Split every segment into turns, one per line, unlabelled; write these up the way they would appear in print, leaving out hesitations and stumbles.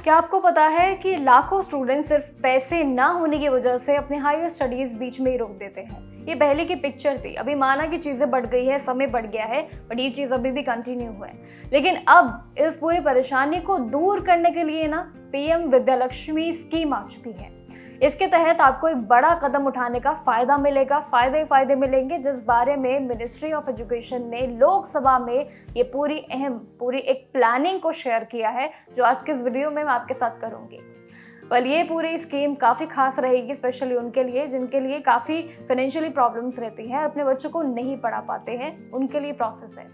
क्या आपको पता है कि लाखों स्टूडेंट्स सिर्फ पैसे ना होने की वजह से अपने हायर स्टडीज बीच में ही रोक देते हैं। ये पहले की पिक्चर थी। अभी माना कि चीजें बढ़ गई है, समय बढ़ गया है, बट ये चीज अभी भी कंटिन्यू हुआ है। लेकिन अब इस पूरी परेशानी को दूर करने के लिए ना पीएम विद्यालक्ष्मी स्कीम आ चुकी है। इसके तहत आपको एक बड़ा कदम उठाने का फायदा मिलेगा, फायदे मिलेंगे, जिस बारे में मिनिस्ट्री ऑफ एजुकेशन ने लोकसभा में ये पूरी एक प्लानिंग को शेयर किया है, जो आज के इस वीडियो में मैं आपके साथ करूंगी। ये पूरी स्कीम काफ़ी खास रहेगी, स्पेशली उनके लिए जिनके लिए काफ़ी फाइनेंशियली प्रॉब्लम्स रहती हैं, अपने बच्चों को नहीं पढ़ा पाते हैं, उनके लिए प्रोसेस है।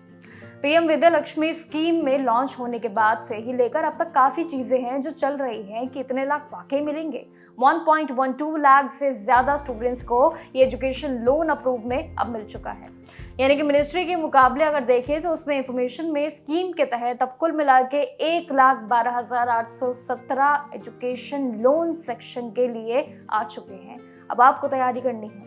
पीएम विद्यालक्ष्मी स्कीम में लॉन्च होने के बाद से ही लेकर अब तक काफ़ी चीज़ें हैं जो चल रही हैं कि इतने लाख वाकई मिलेंगे। 1.12 लाख से ज़्यादा स्टूडेंट्स को ये एजुकेशन लोन अप्रूव में अब मिल चुका है। यानी कि मिनिस्ट्री के मुकाबले अगर देखें तो उसमें इंफॉर्मेशन में स्कीम के तहत अब कुल मिला के 1,12,817 एजुकेशन लोन सेक्शन के लिए आ चुके हैं। अब आपको तैयारी करनी है,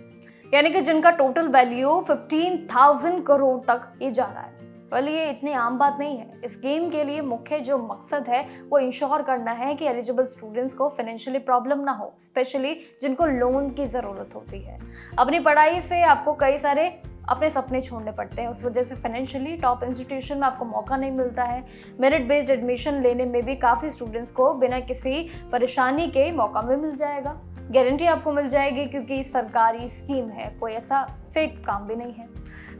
यानी कि जिनका टोटल वैल्यू 15,000 करोड़ तक ये जा रहा है। ये इतनी आम बात नहीं है। इस स्कीम के लिए मुख्य जो मकसद है वो इंश्योर करना है कि एलिजिबल स्टूडेंट्स को फाइनेंशियली प्रॉब्लम ना हो, स्पेशली जिनको लोन की ज़रूरत होती है। अपनी पढ़ाई से आपको कई सारे अपने सपने छोड़ने पड़ते हैं, उस वजह से फाइनेंशियली टॉप इंस्टीट्यूशन में आपको मौका नहीं मिलता है। मेरिट बेस्ड एडमिशन लेने में भी काफ़ी स्टूडेंट्स को बिना किसी परेशानी के मौका में मिल जाएगा। गारंटी आपको मिल जाएगी क्योंकि सरकारी स्कीम है, कोई ऐसा फेक काम भी नहीं है।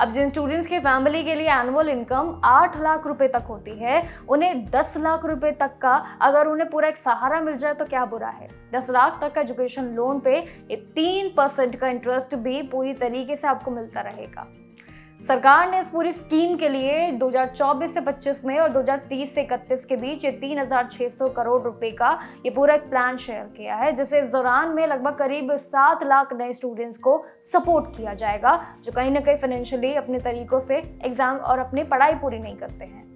अब जिन स्टूडेंट्स की फैमिली के लिए एनुअल इनकम 8 लाख रुपए तक होती है, उन्हें 10 लाख रुपए तक का अगर उन्हें पूरा एक सहारा मिल जाए तो क्या बुरा है। 10 लाख तक का एजुकेशन लोन पे ये 3% का इंटरेस्ट भी पूरी तरीके से आपको मिलता रहेगा। सरकार ने इस पूरी स्कीम के लिए 2024 से 25 में और 2030 से 31 के बीच ये 3,600 करोड़ रुपए का ये पूरा एक प्लान शेयर किया है, जिसे इस दौरान में लगभग करीब 7 लाख नए स्टूडेंट्स को सपोर्ट किया जाएगा, जो कहीं ना कहीं फाइनेंशियली अपने तरीकों से एग्जाम और अपनी पढ़ाई पूरी नहीं करते हैं।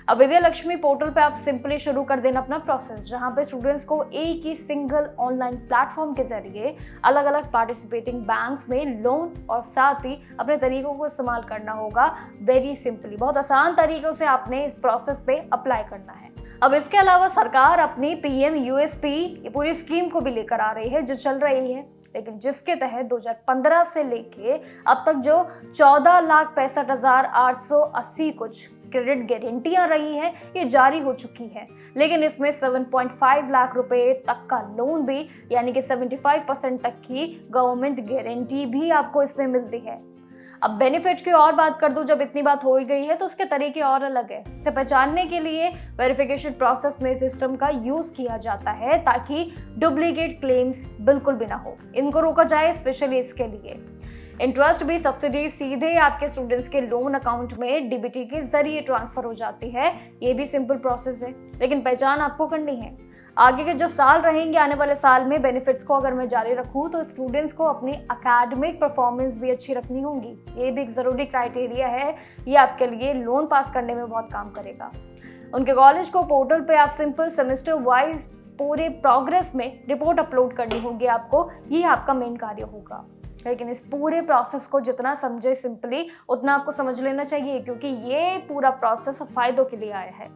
अब विद्यालक्ष्मी पोर्टल पे आप सिंपली शुरू कर देना अपना प्रोसेस, जहां पे स्टूडेंट्स को एक ही सिंगल ऑनलाइन प्लेटफॉर्म के जरिए अलग अलग पार्टिसिपेटिंग बैंक्स में लोन और साथ ही अपने तरीकों को इस्तेमाल करना होगा। वेरी सिंपली, बहुत आसान तरीकों से आपने इस प्रोसेस पे अप्लाई करना है। अब इसके अलावा सरकार अपनी पीएम यूएसपी ये पूरी स्कीम को भी लेकर आ रही है, जो चल रही है, लेकिन जिसके तहत 2015 से लेके अब तक जो 14,65,880 कुछ क्रेडिट गारंटियां रही हैं, ये जारी हो चुकी है। लेकिन इसमें 7.5 लाख रुपए तक का लोन भी, यानी कि 75% तक की गवर्नमेंट गारंटी भी आपको इसमें मिलती है। अब बेनिफिट की और बात कर दूं, जब इतनी बात हो ही गई है तो उसके तरीके और अलग है। इसे पहचानने के लिए वेरिफिकेशन प्रोसेस में सिस्टम का यूज किया जाता है ताकि डुप्लीकेट क्लेम्स बिल्कुल भी ना हो, इनको रोका जाए। स्पेशली इसके लिए इंटरेस्ट भी सब्सिडी सीधे आपके स्टूडेंट्स के लोन अकाउंट में डीबीटी के जरिए ट्रांसफर हो जाती है। ये भी सिंपल प्रोसेस है, लेकिन पहचान आपको करनी है। आगे के जो साल रहेंगे, आने वाले साल में बेनिफिट्स को अगर मैं जारी रखूं तो स्टूडेंट्स को अपनी एकेडमिक परफॉर्मेंस भी अच्छी रखनी होगी। ये भी एक ज़रूरी क्राइटेरिया है, ये आपके लिए लोन पास करने में बहुत काम करेगा। उनके कॉलेज को पोर्टल पे आप सिंपल सेमेस्टर वाइज पूरे प्रोग्रेस में रिपोर्ट अपलोड करनी होगी आपको, ये आपका मेन कार्य होगा। लेकिन इस पूरे प्रोसेस को जितना समझे सिंपली, उतना आपको समझ लेना चाहिए, क्योंकि ये पूरा प्रोसेस फायदों के लिए आया है।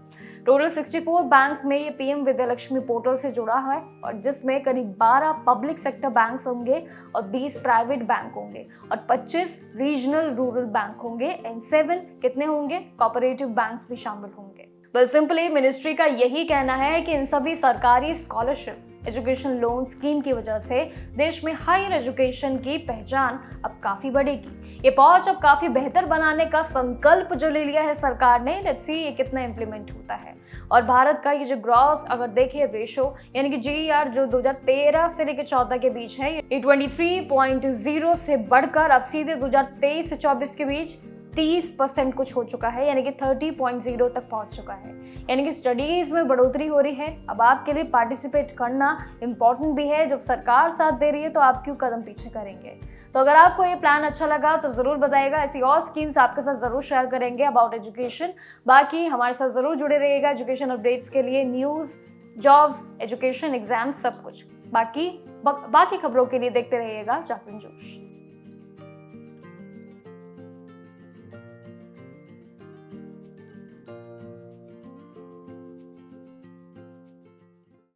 टोटल 64 बैंक्स में ये पीएम विद्यालक्ष्मी पोर्टल से जुड़ा है, और जिसमें करीब 12 पब्लिक सेक्टर बैंक्स होंगे और 20 प्राइवेट बैंक होंगे और 25 रीजनल रूरल बैंक होंगे एंड 7 कितने होंगे कोऑपरेटिव बैंक्स भी शामिल होंगे। बस सिंपली मिनिस्ट्री का यही कहना है कि इन सभी सरकारी स्कॉलरशिप एजुकेशन लोन स्कीम की वजह से देश में हायर एजुकेशन की पहचान अब काफी बढ़ेगी। ये पहुंच अब काफी बेहतर बनाने का संकल्प जो ले लिया है सरकार ने, लेट्स सी ये कितना इम्प्लीमेंट होता है। और भारत का ये जो ग्रॉस अगर देखें रेशो, यानी कि जीईआर जो 2013 से लेकर 14 के बीच है, ये 23.0 से बढ़कर अब सीधे 2023 से 24 के बीच 30% कुछ हो चुका है, यानी कि 30.0 तक पहुंच चुका है। यानी कि स्टडीज में बढ़ोतरी हो रही है। अब आपके लिए पार्टिसिपेट करना इम्पोर्टेंट भी है। जब सरकार साथ दे रही है तो आप क्यों कदम पीछे करेंगे। तो अगर आपको ये प्लान अच्छा लगा तो ज़रूर बताइएगा, ऐसी और स्कीम्स आपके साथ ज़रूर शेयर करेंगे अबाउट एजुकेशन। बाकी हमारे साथ ज़रूर जुड़े रहिएगा एजुकेशन अपडेट्स के लिए, न्यूज़, जॉब्स, एजुकेशन, एग्जाम्स, सब कुछ। बाकी खबरों के लिए देखते रहिएगा जागरण जोश।